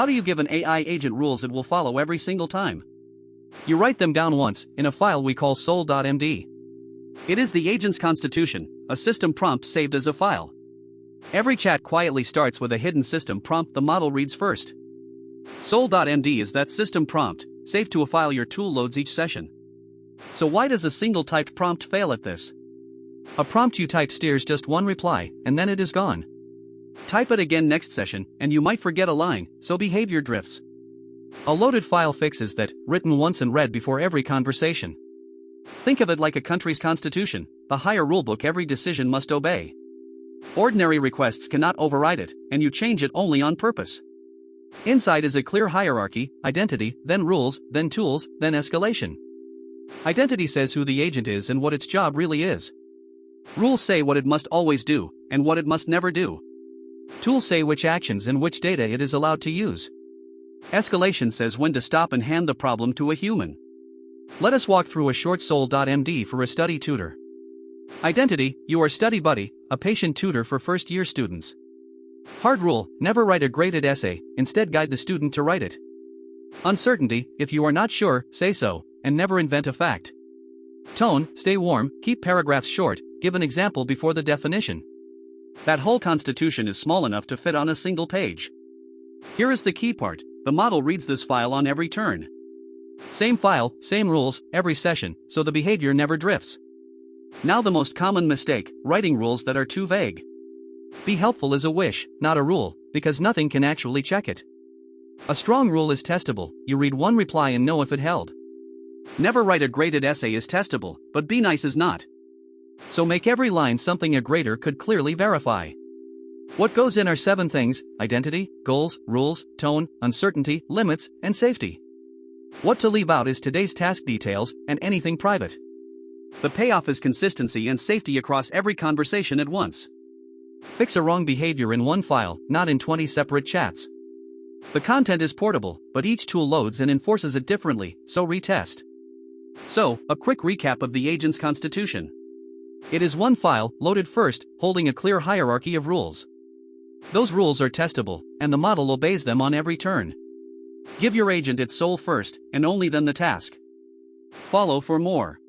How do you give an AI agent rules it will follow every single time? You write them down once, in a file we call SOUL.MD. It is the agent's constitution, a system prompt saved as a file. Every chat quietly starts with a hidden system prompt the model reads first. SOUL.MD is that system prompt, saved to a file your tool loads each session. So why does a single typed prompt fail at this? A prompt you typed steers just one reply, and then it is gone. Type it again next session, and you might forget a line, so behavior drifts. A loaded file fixes that, written once and read before every conversation. Think of it like a country's constitution, the higher rulebook every decision must obey. Ordinary requests cannot override it, and you change it only on purpose. Inside is a clear hierarchy: identity, then rules, then tools, then escalation. Identity says who the agent is and what its job really is. Rules say what it must always do, and what it must never do. Tools say which actions and which data it is allowed to use. Escalation says when to stop and hand the problem to a human. Let us walk through a short SOUL.MD for a study tutor. Identity: you are study buddy, a patient tutor for first-year students. Hard rule: never write a graded essay, instead guide the student to write it. Uncertainty: if you are not sure, say so, and never invent a fact. Tone: stay warm, keep paragraphs short, give an example before the definition. That whole constitution is small enough to fit on a single page. Here is the key part: the model reads this file on every turn. Same file, same rules, every session, so the behavior never drifts. Now the most common mistake: writing rules that are too vague. Be helpful is a wish, not a rule, because nothing can actually check it. A strong rule is testable: you read one reply and know if it held. Never write a graded essay is testable, but be nice is not. So make every line something a grader could clearly verify. What goes in are 7 things: identity, goals, rules, tone, uncertainty, limits, and safety. What to leave out is today's task details and anything private. The payoff is consistency and safety across every conversation at once. Fix a wrong behavior in one file, not in 20 separate chats. The content is portable, but each tool loads and enforces it differently, so retest. So, a quick recap of the agent's constitution. It is one file, loaded first, holding a clear hierarchy of rules. Those rules are testable, and the model obeys them on every turn. Give your agent its soul first, and only then the task. Follow for more.